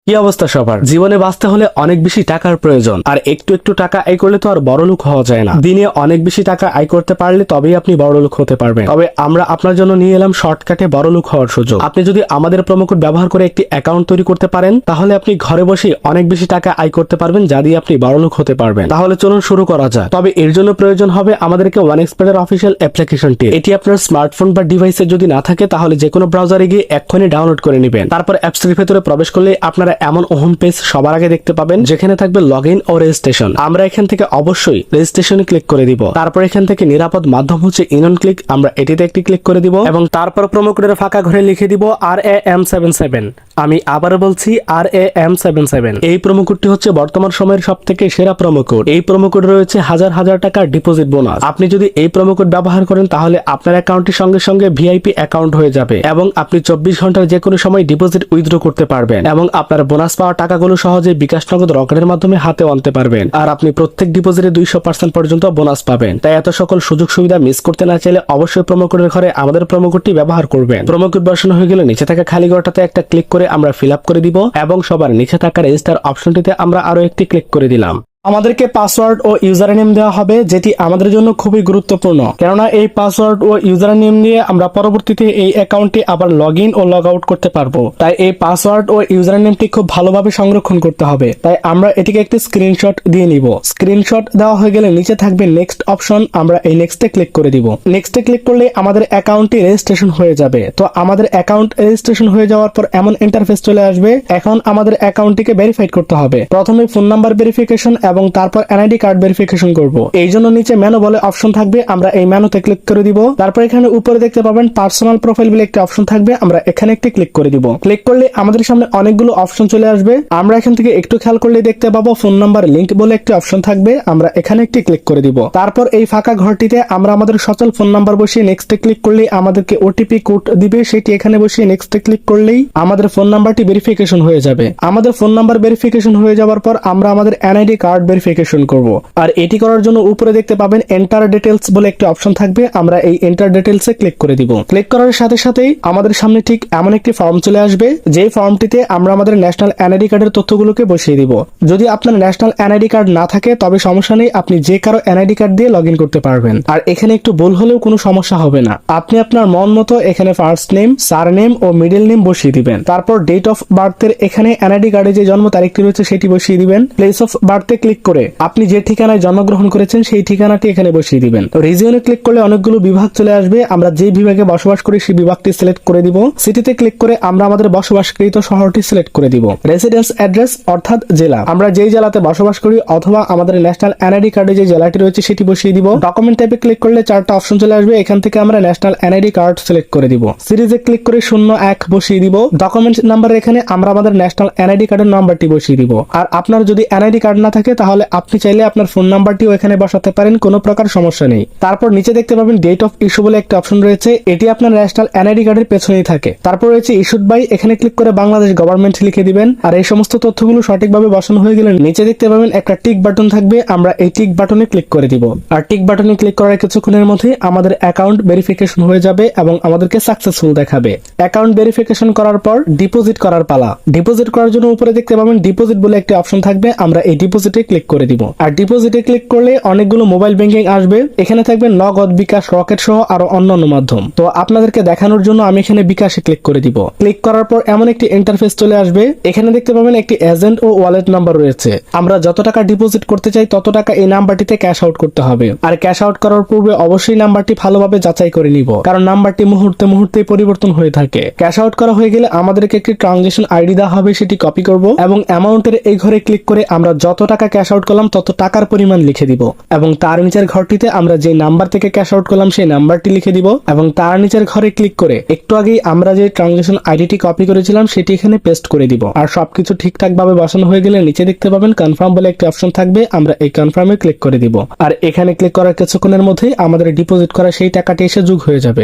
কি অবস্থা সবার? জীবনে বাঁচতে হলে অনেক বেশি টাকার প্রয়োজন, আর একটু একটু টাকা আয় করলে তো আর বড়লোক হওয়া যায় না। দিনে অনেক বেশি টাকা আয় করতে পারলে তবেই আপনি বড়লোক হতে পারবেন। তবে আমরা আপনার জন্য নিয়ে এলাম শর্টকাটে বড়লোক হওয়ার সুযোগ। আপনি যদি আমাদের প্রোমো কোড ব্যবহার করে একটি অ্যাকাউন্ট তৈরি করতে পারেন, তাহলে আপনি ঘরে বসে অনেক বেশি টাকা আয় করতে পারবেন, যা দিয়ে আপনি বড়লোক হতে পারবেন। তাহলে চলুন শুরু করা যাক। তবে এর জন্য প্রয়োজন হবে আমাদেরকে ওয়ানএক্সপেড এর অফিসিয়াল অ্যাপ্লিকেশনটি। এটি আপনার স্মার্টফোন বা ডিভাইসে যদি না থাকে, তাহলে যে কোনো ব্রাউজারে গিয়ে এক্ষুনি ডাউনলোড করে নেবেন। তারপর অ্যাপসটির ভেতরে প্রবেশ করলে আপনারা এমন হোম পেজ সবার আগে দেখতে পাবেন, যেখানে থাকবে লগইন ও রেজিস্ট্রেশন। আমরা এখান থেকে অবশ্যই রেজিস্ট্রেশনে ক্লিক করে দিব। তারপর এখান থেকে নিরাপদ মাধ্যম হচ্ছে ইন অন ক্লিক, আমরা এটিতে একটি ক্লিক করে দিব এবং তারপর প্রোমো কোডের ফাঁকা ঘরে লিখে দিব RAM77। আমি আবার বলছি RAM77। এই প্রোমো কোডটি হচ্ছে বর্তমান সময়ের সবথেকে সেরা প্রোমো কোড। এই প্রোমো কোড রয়েছে হাজার হাজার টাকার ডিপোজিট বোনাস। আপনি যদি এই প্রোমো কোড ব্যবহার করেন, তাহলে আপনার অ্যাকাউন্টের সঙ্গে সঙ্গে ভিআইপি অ্যাকাউন্ট হয়ে যাবে এবং আপনি 24 ঘন্টার যে কোনো সময় ডিপোজিট উইথড্র করতে পারবেন এবং আপনার বোনাস পাওয়া টাকাগুলো সহজে বিকাশ নগদ রকেটের মাধ্যমে হাতে আনতে পারবেন। আর আপনি প্রত্যেক ডিপোজিটে 200% পর্যন্ত বোনাস পাবেন। তাই এত সকল সুযোগ সুবিধা মিস করতে না চাইলে অবশ্যই প্রোমো কোডের ঘরে আমাদের প্রোমো কোডটি ব্যবহার করবেন। প্রোমো কোড বসানো হয়ে গেলে নিচে থাকা খালি ঘরটাতে একটা ক্লিক করে আমরা ফিল আপ করে দিব এবং সবার নিচে থাকা রেজিস্টার অপশনটিতে আমরা আরো একটি ক্লিক করে দিলাম। আমাদেরকে পাসওয়ার্ড ও ইউজার নেম দেওয়া হবে, যেটি আমাদের জন্য খুবই গুরুত্বপূর্ণ, কেননা এই পাসওয়ার্ড ও ইউজার নেম দিয়ে আমরা পরবর্তীতে এই অ্যাকাউন্টটি আবার লগ ইন ও লগ আউট করতে পারবো। তাই এই পাসওয়ার্ড ও ইউজার নেমটি খুব ভালোভাবে সংরক্ষণ করতে হবে। তাই আমরা এটিকে একটি স্ক্রিনশট দিয়ে নিব। স্ক্রিনশট দেওয়া হয়ে গেলে নিচে থাকবে নেক্সট অপশন, আমরা এই নেক্সটে ক্লিক করে দিব। নেক্সটে ক্লিক করলে আমাদের অ্যাকাউন্টটি রেজিস্ট্রেশন হয়ে যাবে। তো আমাদের অ্যাকাউন্ট রেজিস্ট্রেশন হয়ে যাওয়ার পর এমন ইন্টারফেস চলে আসবে। এখন আমাদের অ্যাকাউন্টটিকে ভেরিফাইড করতে হবে। প্রথমে ফোন নাম্বার ভেরিফিকেশন এবং তারপর এনআইডি কার্ড ভেরিফিকেশন করব। এই জন্য নিচে মেনু বলে অপশন থাকবে, আমরা এই মেনুতে ক্লিক করে দিব। তারপর এখানে উপরে দেখতে পাবেন পার্সোনাল প্রোফাইল বলে একটি অপশন থাকবে, আমরা এখানে একটি ক্লিক করে দিব। ক্লিক করলে আমাদের সামনে অনেকগুলো অপশন চলে আসবে। আমরা এখান থেকে একটু খেয়াল করলে দেখতে পাবো ফোন নাম্বার লিংক বলে একটি অপশন থাকবে, আমরা এখানে একটি ক্লিক করে দিব। তারপর এই ফাঁকা ঘরটিতে আমরা আমাদের সচল ফোন নাম্বার বসিয়ে নেক্সটে ক্লিক করলেই আমাদেরকে ওটিপি কোড দিবে, সেটি এখানে বসিয়ে নেক্সটে ক্লিক করলেই আমাদের ফোন নাম্বারটি ভেরিফিকেশন হয়ে যাবে। আমাদের ফোন নাম্বার ভেরিফিকেশন হয়ে যাওয়ার পর আমরা আমাদের এনআইডি কার্ড ভেরিফিকেশন করব। আর এটি করার জন্য উপরে দেখতে পাবেন এন্টার ডিটেইলস বলে একটি অপশন থাকবে, আমরা এই এন্টার ডিটেইলসে ক্লিক করে দিব। ক্লিক করার সাথে সাথেই আমাদের সামনে ঠিক এমন একটি ফর্ম চলে আসবে, যে ফর্মটিতে আমরা আমাদের ন্যাশনাল এনআইডি কার্ডের তথ্যগুলোকে বসিয়ে দিব। যদি আপনার ন্যাশনাল এনআইডি কার্ড না থাকে তবে সমস্যা নেই, আপনি যে কারো এনআইডি কার্ড দিয়ে লগ ইন করতে পারবেন। আর এখানে একটু ভুল হলেও কোনো সমস্যা হবে না। আপনি আপনার মন মতো এখানে ফার্স্ট নেম, সারনেম ও মিডল নেম বসিয়ে দিবেন। তারপর ডেট অফ বার্থের এখানে এনআইডি কার্ডে যে জন্ম তারিখটি রয়েছে সেটি বসিয়ে দিবেন। প্লেস অফ বার্থে ক্লিক করে আপনি যে ঠিকানায় জন্মগ্রহণ করেছেন সেই ঠিকানাটি এখানে বসিয়ে দিবেন। রিজিয়নে ক্লিক করলে অনেকগুলো বিভাগ চলে আসবে, আমরা যে বিভাগে বসবাস করি সেই বিভাগটি সিলেক্ট করে দিব। সিটিতে ক্লিক করে আমরা আমাদের বসবাসকৃত শহরটি সিলেক্ট করে দিব। রেসিডেন্স অ্যাড্রেস অর্থাৎ জেলা, আমরা যেই জেলাতে বসবাস করি অথবা আমাদের ন্যাশনাল এনআইডি কার্ডে যে জেলাটি রয়েছে সেটি বসিয়ে দিব। ডকুমেন্ট টাইপে ক্লিক করলে 4টা অপশন চলে আসবে, এখান থেকে আমরা ন্যাশনাল এনআইডি কার্ড সিলেক্ট করে দিব। সিরিজে ক্লিক করে 01 বসিয়ে দিব। ডকুমেন্ট নাম্বার এখানে আমরা আমাদের ন্যাশনাল এনআইডি কার্ডের নাম্বারটি বসিয়ে দিব। আর আপনার যদি এনআইডি কার্ড না থাকে তাহলে আপনি চাইলে আপনার ফোন নাম্বারটিও এখানে বসাতে পারেন, কোনো প্রকার সমস্যা নেই। তারপর নিচে দেখতে পাবেন ডেট অফ ইস্যু বলে একটা অপশন রয়েছে, এটি আপনার ন্যাশনাল এনআইডি কার্ডের পেছনেই থাকে। তারপর রয়েছে ইস্যুড বাই, এখানে ক্লিক করে বাংলাদেশ গভর্নমেন্ট লিখে দিবেন। আর এই সমস্ত তথ্যগুলো সঠিকভাবে বসানো হয়ে গেলে নিচে দেখতে পাবেন একটা টিক বাটন থাকবে, আমরা এই টিক বাটনে ক্লিক করে দিব। আর টিক বাটনে ক্লিক করার কিছুক্ষণের মধ্যে আমাদের অ্যাকাউন্ট ভেরিফিকেশন হয়ে যাবে এবং আমাদেরকে সাকসেসফুল দেখাবে। অ্যাকাউন্ট ভেরিফিকেশন করার পর ডিপোজিট করার পালা। ডিপোজিট করার জন্য উপরে দেখতে পাবেন ডিপোজিট বলে একটি অপশন থাকবে, আমরা এই ডিপোজিটে ক্লিক করে দিব। আর ডিপোজিটে ক্লিক করলে অনেকগুলো মোবাইল ব্যাংকিং আসবে, এখানে থাকবে নগদ, বিকাশ, রকেট সহ আরো অন্যান্য মাধ্যম। তো আপনাদেরকে দেখানোর জন্য আমি এখানে বিকাশে ক্লিক করে দিব। ক্লিক করার পর এমন একটি ইন্টারফেস চলে আসবে, এখানে দেখতে পাবেন একটি এজেন্ট ও ওয়ালেট নাম্বার রয়েছে। আমরা যত টাকা ডিপোজিট করতে চাই তত টাকা এই নাম্বারটিতে ক্যাশ আউট করতে হবে। আর ক্যাশ আউট করার পূর্বে অবশ্যই নাম্বারটি ভালোভাবে যাচাই করে নিব, কারণ নাম্বারটি মুহূর্তে মুহূর্তে পরিবর্তন হয়ে থাকে। ক্যাশ আউট করা হয়ে গেলে আমাদেরকে একটি ট্রানজাকশন আইডি দেওয়া হবে, সেটি কপি করব এবং অ্যামাউন্টের এই ঘরে ক্লিক করে আমরা যত টাকা ক্যাশ আউট করলাম তত টাকার পরিমাণ লিখে দিব এবং তার নিচের ঘরটিতে আমরা যে নাম্বার থেকে ক্যাশ আউট করলাম সেই নাম্বারটি লিখে দিব এবং তার নিচের ঘরে ক্লিক করে একটু আগেই আমরা যে ট্রানজাকশন আইডিটি কপি করেছিলাম সেটি এখানে পেস্ট করে দিব। আর সবকিছু ঠিকঠাক ভাবে বসানো হয়ে গেলে নিচে দেখতে পাবেন কনফার্ম বলে একটি অপশন থাকবে, আমরা এই কনফার্মে ক্লিক করে দিব। আর এখানে ক্লিক করার কিছুক্ষণের মধ্যেই আমাদের ডিপোজিট করা সেই টাকাটি এসে যোগ হয়ে যাবে।